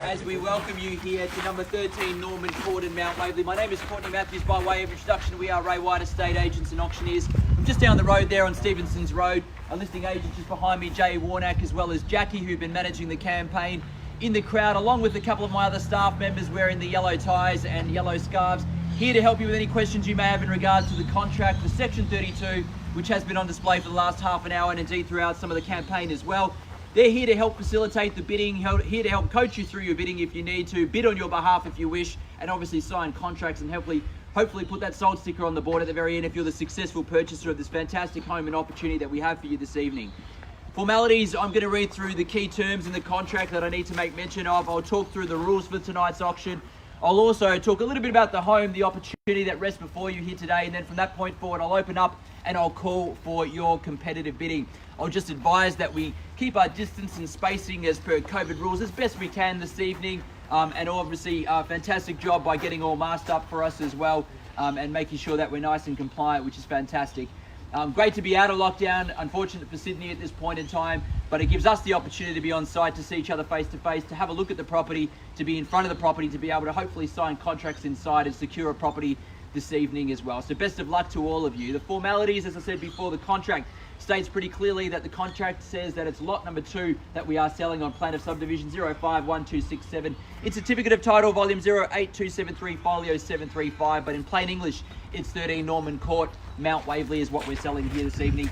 as we welcome you here to number 13 Norman Court in Mount Waverley. My name is Courtney Matthews. By way of introduction, we are Ray White Estate Agents and Auctioneers. I'm just down the road there on Stevenson's Road. Our listing agent just behind me, Warnak, as well as Jacky, who've been managing the campaign in the crowd, along with a couple of my other staff members wearing the yellow ties and yellow scarves, here to help you with any questions you may have in regards to the contract for Section 32, which has been on display for the last half an hour and indeed throughout some of the campaign as well. They're here to help facilitate the bidding, here to help coach you through your bidding if you need to, bid on your behalf if you wish, and obviously sign contracts and hopefully put that sold sticker on the board at the very end if you're the successful purchaser of this fantastic home and opportunity that we have for you this evening. Formalities, I'm going to read through the key terms in the contract that I need to make mention of. I'll talk through the rules for tonight's auction. I'll also talk a little bit about the home, the opportunity that rests before you here today, and then from that point forward, I'll open up and I'll call for your competitive bidding. I'll just advise that we keep our distance and spacing as per COVID rules as best we can this evening, and obviously a fantastic job by getting all masked up for us as well, and making sure that we're nice and compliant, which is fantastic. Great to be out of lockdown, unfortunate for Sydney at this point in time, but it gives us the opportunity to be on site, to see each other face to face, to have a look at the property, to be in front of the property, to be able to hopefully sign contracts inside and secure a property this evening as well. So best of luck to all of you. The formalities, as I said before, the contract states pretty clearly that the contract says that it's lot number 2 that we are selling on plan of subdivision 051267. It's a certificate of title volume 08273 folio 735, but in plain English, it's 13 Norman Court, Mount Waverley is what we're selling here this evening.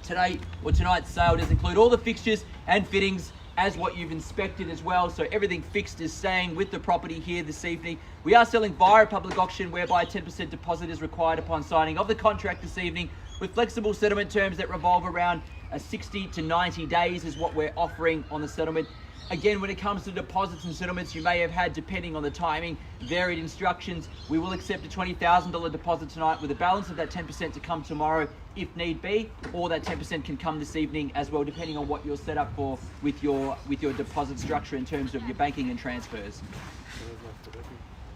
Tonight's sale does include all the fixtures and fittings as what you've inspected as well. So everything fixed is staying with the property here this evening. We are selling via a public auction whereby a 10% deposit is required upon signing of the contract this evening, with flexible settlement terms that revolve around 60 to 90 days is what we're offering on the settlement. Again, when it comes to deposits and settlements, you may have had, depending on the timing, varied instructions. We will accept a $20,000 deposit tonight with a balance of that 10% to come tomorrow if need be, or that 10% can come this evening as well, depending on what you're set up for with your deposit structure in terms of your banking and transfers.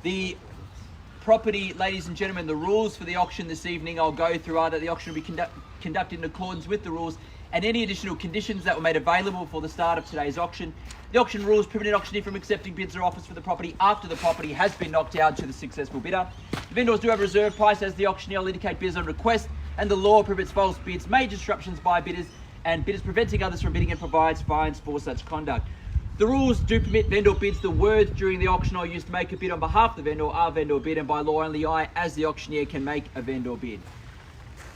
The property, ladies and gentlemen, the rules for the auction this evening I'll go through are that the auction will be conducted in accordance with the rules and any additional conditions that were made available for the start of today's auction. The auction rules prevent an auctioneer from accepting bids or offers for the property after the property has been knocked out to the successful bidder. The vendors do have a reserve price as the auctioneer will indicate bids on request, and the law prohibits false bids, major disruptions by bidders, and bidders preventing others from bidding, and provides fines for such conduct. The rules do permit vendor bids. The words during the auction are used to make a bid on behalf of the vendor are vendor bid, and by law only I, as the auctioneer, can make a vendor bid.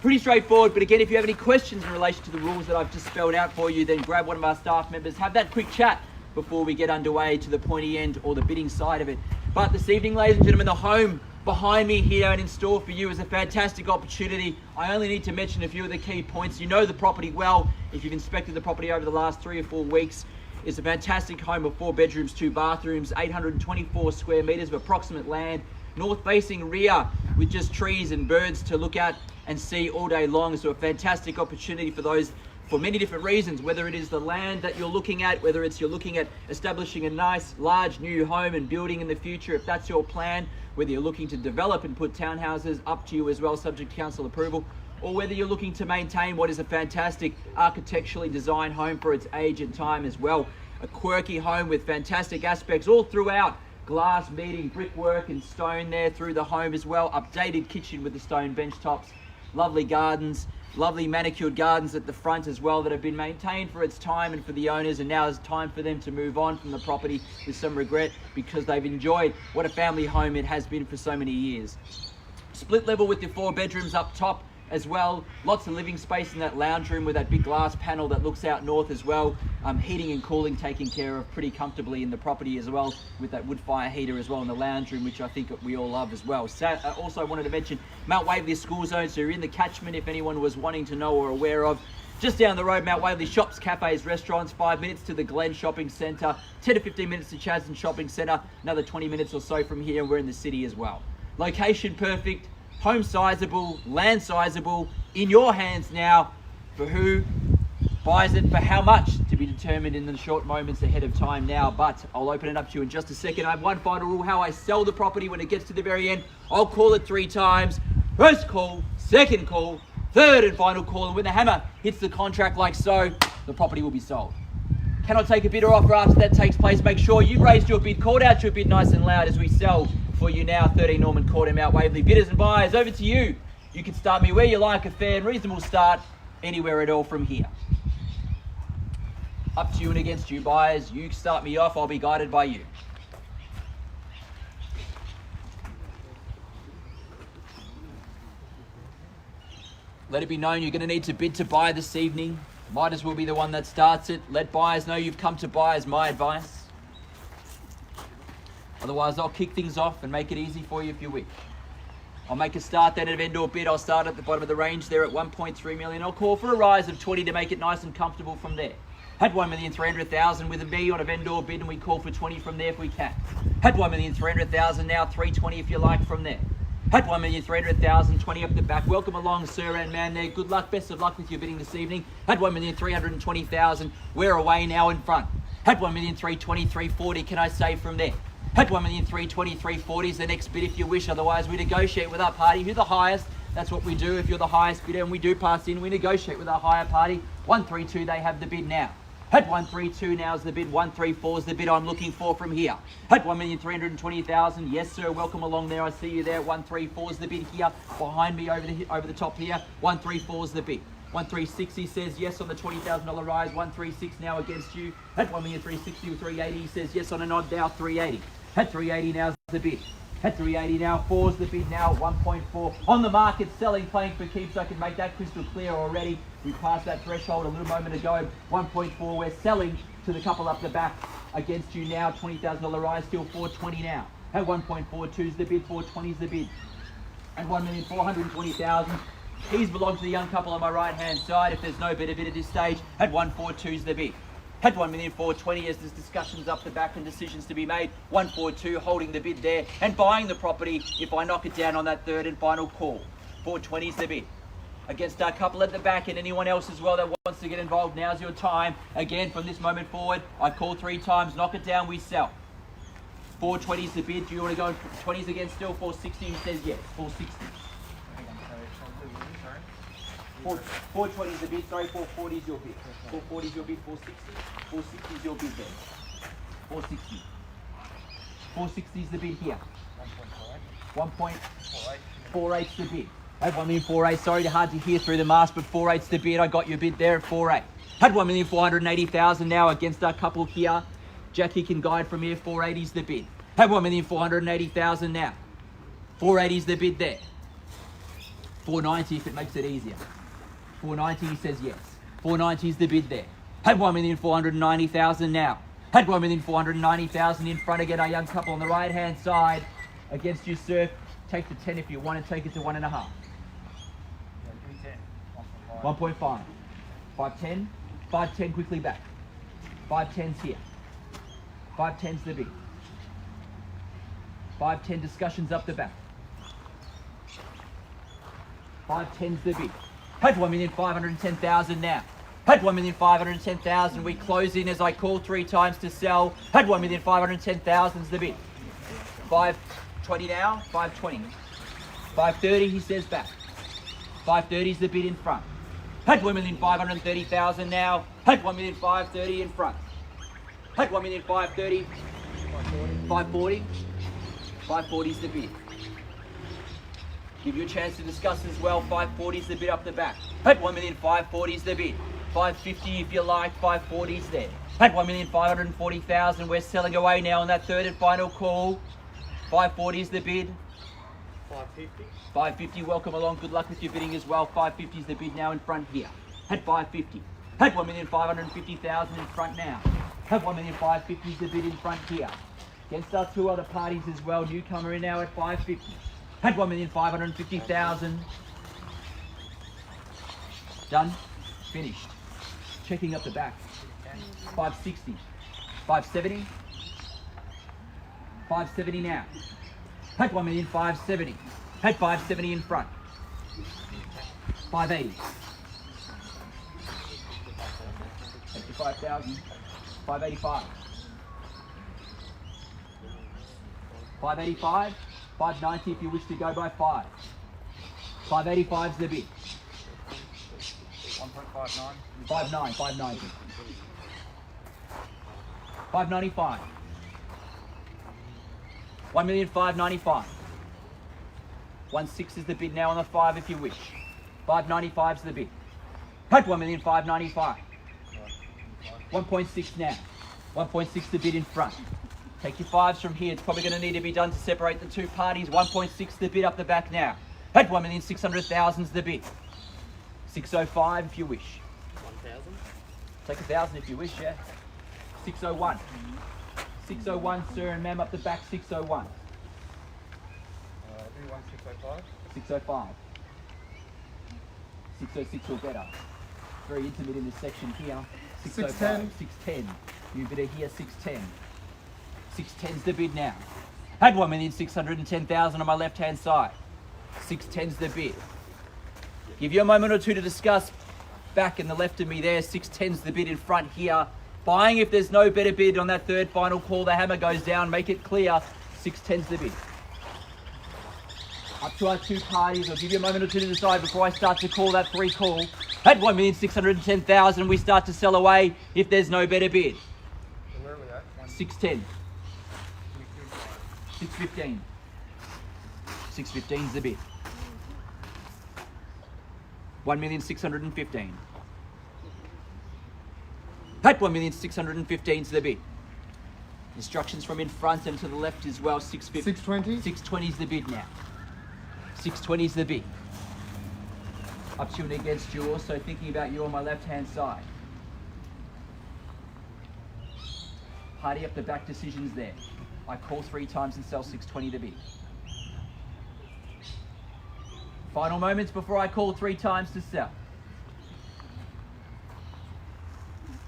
Pretty straightforward, but again, if you have any questions in relation to the rules that I've just spelled out for you, then grab one of our staff members, have that quick chat before we get underway to the pointy end or the bidding side of it. But this evening, ladies and gentlemen, the home behind me here and in store for you is a fantastic opportunity. I only need to mention a few of the key points. You know the property well if you've inspected the property over the last 3 or 4 weeks. It's a fantastic home of 4 bedrooms, 2 bathrooms, 824 square meters of approximate land, north-facing rear with just trees and birds to look at and see all day long. So a fantastic opportunity for those for many different reasons, whether it is the land that you're looking at, whether it's you're looking at establishing a nice large new home and building in the future, if that's your plan, whether you're looking to develop and put townhouses, up to you as well, subject to council approval, or whether you're looking to maintain what is a fantastic architecturally designed home for its age and time as well. A quirky home with fantastic aspects all throughout, glass meeting brickwork and stone there through the home as well, updated kitchen with the stone bench tops, lovely gardens, lovely manicured gardens at the front as well that have been maintained for its time and for the owners, and now it's time for them to move on from the property with some regret because they've enjoyed what a family home it has been for so many years. Split level with your 4 bedrooms up top as well, lots of living space in that lounge room with that big glass panel that looks out north as well, heating and cooling taken care of pretty comfortably in the property as well, with that wood fire heater as well in the lounge room, which I think we all love as well. So, also wanted to mention Mount Waverley school zone, so you're in the catchment if anyone was wanting to know or aware of. Just down the road, Mount Waverley shops, cafes, restaurants, 5 minutes to the Glen Shopping Centre, 10 to 15 minutes to Chasden Shopping Centre, another 20 minutes or so from here, and we're in the city as well. Location perfect, home sizable, land sizable, in your hands now. For who buys it, for how much, to be determined in the short moments ahead of time now, but I'll open it up to you in just a second. I have one final rule: how I sell the property when it gets to the very end. I'll call it 3 times. First call, second call, third and final call, and when the hammer hits the contract like so, the property will be sold. Cannot take a bid or offer after that takes place. Make sure you've raised your bid, called out your bid nice and loud as we sell for you now. 13 Norman Court and Mount Waverley. Bidders and buyers, over to you. You can start me where you like, a fair and reasonable start, anywhere at all from here. Up to you and against you, buyers. You start me off, I'll be guided by you. Let it be known you're going to need to bid to buy this evening. Might as well be the one that starts it. Let buyers know you've come to buy is my advice. Otherwise, I'll kick things off and make it easy for you if you wish. I'll make a start then at vendor bid. I'll start at the bottom of the range there at 1.3 million. I'll call for a rise of 20 to make it nice and comfortable from there. Had 1,300,000 with a me on a vendor bid, and we call for 20 from there if we can. Had 1,300,000 now, 320 if you like from there. Had 1,300,000, 20 up the back. Welcome along, sir and man there. Good luck, best of luck with your bidding this evening. Had 1,320,000. We're away now in front. Had 1,320,000, 340. Can I say from there? Had 1,320,000, 340 is the next bid if you wish. Otherwise, we negotiate with our party. Who the highest? That's what we do. If you're the highest bidder and we do pass in, we negotiate with our higher party. 132, they have the bid now. Had 132 now is the bid. 134 is the bid I'm looking for from here. Had 1,320,000. Yes, sir. Welcome along there. I see you there. 134 is the bid here. Behind me over the top here. 134 is the bid. 136 he says yes on the $20,000 rise. 136 now against you. Had 1,360 or 380 he says yes on a nod now. 380. Had 380 now is the bid. Had 380 now. 4 is the bid now. 1.4 on the market. Selling, playing for keeps. I can make that crystal clear already. We passed that threshold a little moment ago. 1.4. We're selling to the couple up the back against you now. $20,000 rise. Still 420 now. Had 1.42 is the bid. 420 is the bid. And 1,420,000. These belong to the young couple on my right hand side. If there's no better bid at this stage. Had 142 is the bid. Had 1,420,000 as there's discussions up the back and decisions to be made. 142 holding the bid there and buying the property if I knock it down on that third and final call. 420 is the bid. Against our couple at the back and anyone else as well that wants to get involved, now's your time. Again, from this moment forward, I call 3 times, knock it down, we sell. 420 is the bid. Do you want to go 20s again still? 460 he says yes. 460. 420 is the bid, sorry, 440 is your bid. 440 is your bid, 460. 460 is your bid there. 460. 460 is the bid here. 1.48 is the bid. Had 1,480,000, sorry, hard to hear through the mask, but 48's the bid. I got your bid there at 48. Had 1,480,000 now against our couple here. Jacky can guide from here, 480's the bid. Had 1,480,000 now. 480's the bid there. 490 if it makes it easier. 490 he says yes. 490 is the bid there. Had 1,490,000 now. Had 1,490,000 in front again, our young couple on the right hand side. Against you, sir. Take the 10 if you want to take it to 1.5. 1.5. 510. 510 quickly back. 510's here. 510's the bid. 510 discussions up the back. 510's the bid. Had 1,510,000 now. Had 1,510,000. We close in as I call 3 times to sell. Had 1,510,000's the bid. 520 now. 520. 530 he says back. 530's the bid in front. Had 1,530,000 now. Had 1,530,000 in front. Had 1,530,000. 540. 540's the bid. Give you a chance to discuss as well. 540's the bid up the back. Had 1,540,000's the bid. 550 if you like. 540's there. Had 1,540,000. We're selling away now on that third and final call. 540's the bid. 550. 550. Welcome along. Good luck with your bidding as well. 550's the bid now in front here. Had 550. Had 1,550,000 in front now. Had 1,550,000's the bid in front here. Against our 2 other parties as well. Newcomer in now at 550. Had 1,550,000. Done. Finished. Checking up the back. 560. 570. 570 now. Had 1,570,000. Had 570 in front. 580. 85,000. 585. 585. 590 if you wish to go by 5. 585's the bid. 1.59. 59. 590. 595. 1,595,000. 1.6 is the bid now on the 5 if you wish. 595 is the bid. At 1,595,000. 1.6 now. 1.6 the bid in front. Take your 5s from here. It's probably going to need to be done to separate the two parties. 1.6 the bid up the back now. At 1,600,000 is the bid. 605 if you wish. 1,000. Take 1,000 if you wish, yeah. 601. 601, sir and ma'am, up the back, 601. Do 1,605. 605. 606 or better. Very intimate in this section here. 605. 610. You bidder here, 610. 610's the bid now. Had 1,610,000 on my left hand side. 610's the bid. Give you a moment or two to discuss. Back in the left of me there, 610's the bid in front here. Buying if there's no better bid on that third final call. The hammer goes down, make it clear. 610's the bid. Up to our two parties. I'll give you a moment or two to decide before I start to call that 3 call. At 1,610,000, we start to sell away if there's no better bid. And where are we at? 610. 615. 615's the bid. 1,615,000. At 1,615,000's the bid. Instructions from in front and to the left as well. 650. 620. 620's the bid now. 620's the bid. Up to and against you, also thinking about you on my left hand side. Party up the back decisions there. I call 3 times and sell 620 the bid. Final moments before I call 3 times to sell.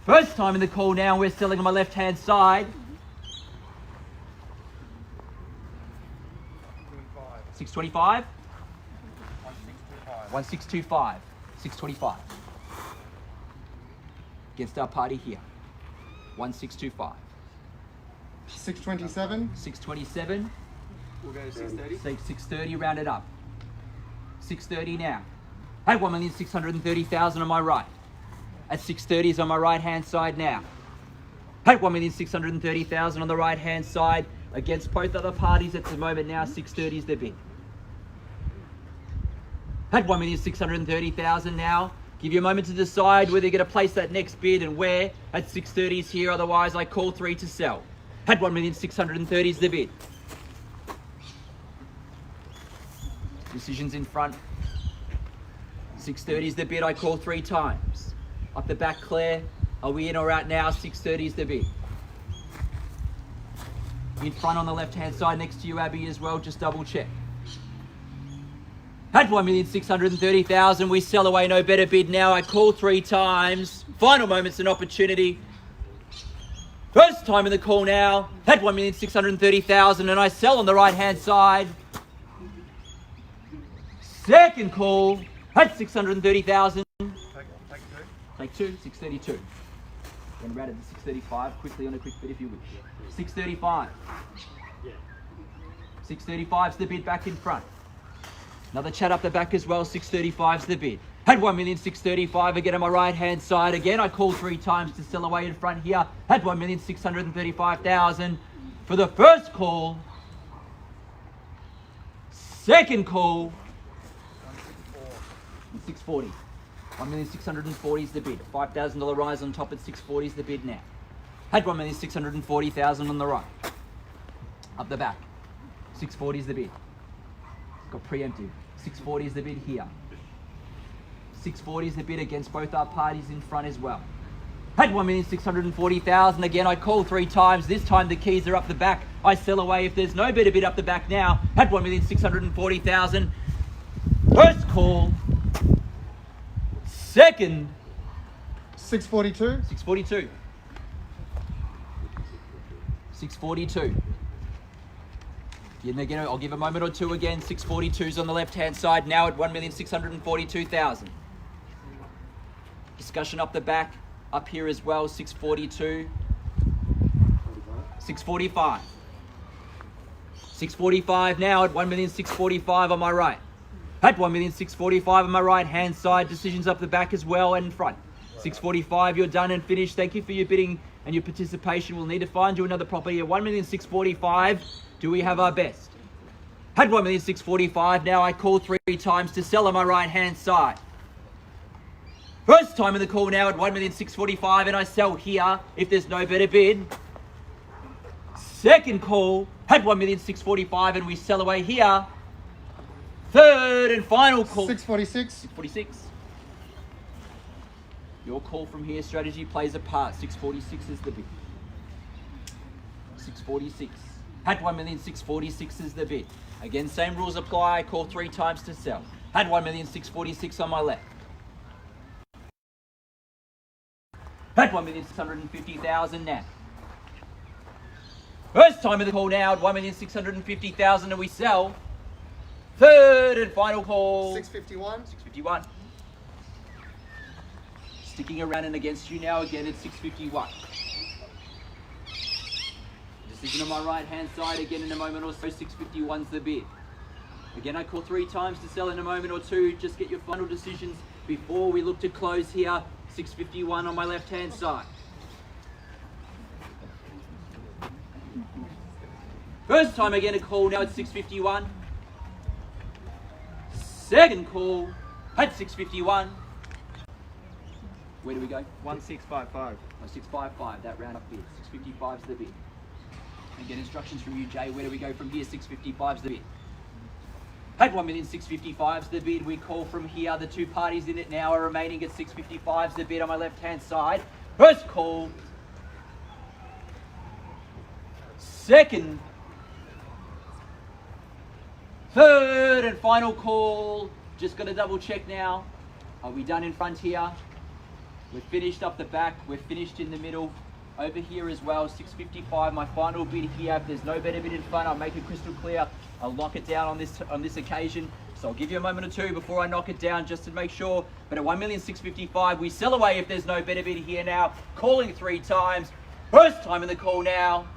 First time in the call now, we're selling on my left hand side. 625. 1625. 625. Against our party here. 1625. 627. 627. We'll go to 630. 630, round it up. 630 now. At 1,630,000 on my right. At 630 is on my right hand side now. At 1,630,000 on the right hand side. Against both other parties at the moment now, 630 is the bid. At 1,630,000 now. Give you a moment to decide whether you're going to place that next bid and where. At 630 is here, otherwise I call 3 to sell. At 1,630,000 is the bid. Decisions in front. 630 is the bid, I call 3 times. Up the back, Claire. Are we in or out now? 630 is the bid. In front on the left-hand side next to you, Abby, as well. Just double check. At 1,630,000, we sell away, no better bid now. I call 3 times. Final moments and opportunity. First time in the call now. At 1,630,000, and I sell on the right-hand side. Second call at 630,000. Take 2, 632. Then round it to 635, quickly on a quick bid if you wish. 635. 635's the bid back in front. Another chat up the back as well, 635's the bid. At 1,635,000 again on my right hand side. Again, I call 3 times to sell away in front here. At 1,635,000 for the first call. Second call. 640. 1,640,000 is the bid. $5,000 rise on top at 640 is the bid now. Had 1,640,000 on the right. Up the back. 640 is the bid. Got preemptive. 640 is the bid here. 640 is the bid against both our parties in front as well. Had 1,640,000 again. I call 3 times. This time the keys are up the back. I sell away if there's no better bid up the back now. Had 1,640,000. First call. Second. 642. 642. 642. And again, I'll give a moment or two again. 642's on the left-hand side now at 1,642,000. Discussion up the back, up here as well. 642. 645. 645 now at 1,645,000 on my right. At 1,645,000 on my right-hand side. Decisions up the back as well and in front. 645, you're done and finished. Thank you for your bidding, and your participation will need to find you another property at 1,645,000. Do we have our best? Had 1,645,000. Now I call 3 times to sell on my right hand side. First time in the call now at 1,645,000, and I sell here if there's no better bid. Second call, had 1,645,000, and we sell away here. Third and final call. 646. 646. Your call from here, strategy plays a part. 646 is the bid. 646. Had 1,646,000 is the bid. Again, same rules apply. I call 3 times to sell. Had 1,646,000 on my left. Had 1,650,000 now. First time of the call now at 1,650,000, and we sell. Third and final call. 651. 651. Sticking around and against you now again at 651. Decision on my right hand side again in a moment or so. 651's the bid. Again, I call 3 times to sell in a moment or two. Just get your final decisions before we look to close here. 651 on my left hand side. First time again a call now at 651. Second call at 651. Where do we go? 1655. 655, that round up bid. 655's the bid. And get instructions from you, Jay. Where do we go from here? 655's the bid. Had 1,655,000's the bid. We call from here. The 2 parties in it now are remaining at 655's the bid on my left hand side. First call. Second. Third and final call. Just got to double check now. Are we done in front here? We're finished up the back. We're finished in the middle. Over here as well, 655. My final bid here. If there's no better bid in front, I'll make it crystal clear. I'll lock it down on this occasion. So I'll give you a moment or two before I knock it down just to make sure. But at 1,655,000, we sell away if there's no better bid here now. Calling 3 times. First time in the call now.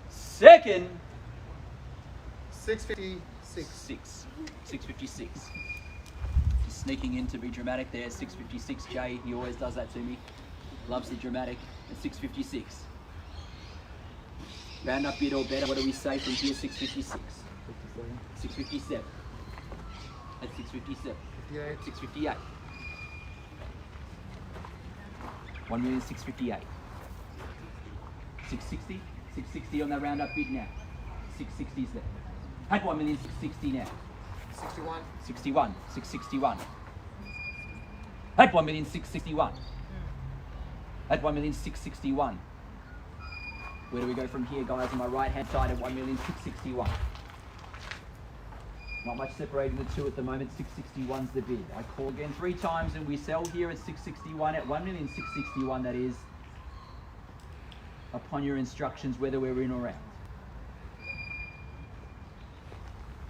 Second. 656. 656. Just sneaking in to be dramatic there. 656. Jay, he always does that to me. Loves the dramatic. At 656. Round up bid or better. What do we say from here? 656. 657. At 657. 658. 1,658,000. 660. 660 on that round up bid now. 660's there. Had 1,660,000 now. 61. 61. 661. Had 1,661,000. Had 1,661,000. Where do we go from here, guys? On my right hand side at 1,661,000. Not much separating the two at the moment. 661's the bid. I call again 3 times and we sell here at 661 at 1,661,000, that is. Upon your instructions, whether we're in or out.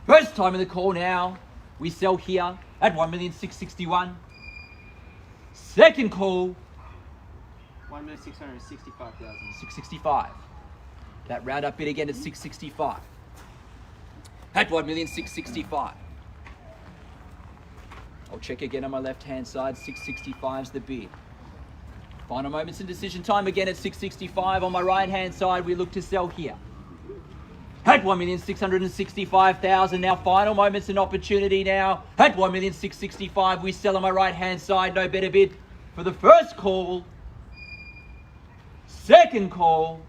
First time in the call now. We sell here at 1,661,000. Second call. 1,665,000. 665. That round up bid again at 665. At 1,665,000. I'll check again on my left hand side. 665's the bid. Final moments in decision time again at 665. On my right hand side, we look to sell here. At 1,665,000 now. Final moments in opportunity now. At 1,665,000, we sell on my right hand side. No better bid for the first call. Second call.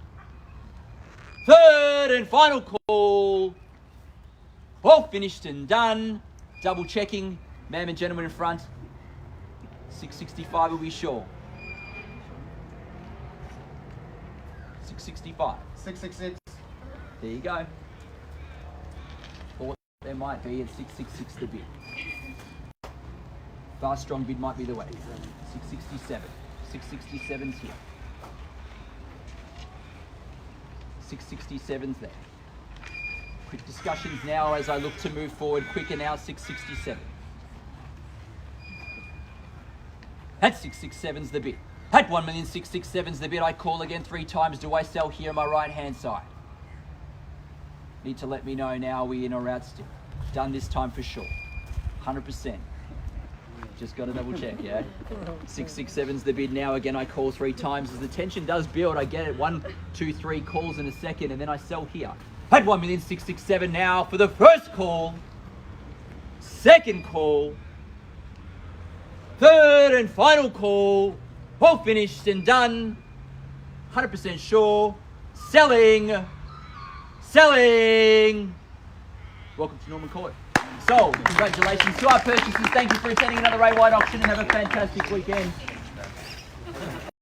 Third and final call. All finished and done. Double checking. Ma'am and gentlemen in front. 665 will be sure. 665. 666. There you go. Thought there might be at 666 the bid. Fast strong bid might be the way. 667. 667's here. 667's there. Quick discussions now as I look to move forward. Quicker now, 667. At 667's the bid. At 1,667's the bid. I call again 3 times. Do I sell here on my right hand side? Need to let me know now. Are we in or out still? Done this time for sure. 100%. Just got to double check, yeah? 667's the bid now. Again, I call 3 times. As the tension does build, I get it. 1, 2, 3 calls in a second, and then I sell here. Had 1,667 now for the first call. Second call. Third and final call. All finished and done. 100% sure. Selling. Selling. Welcome to Norman Court. So, congratulations to our purchasers. Thank you for attending another Ray White auction and have a fantastic weekend.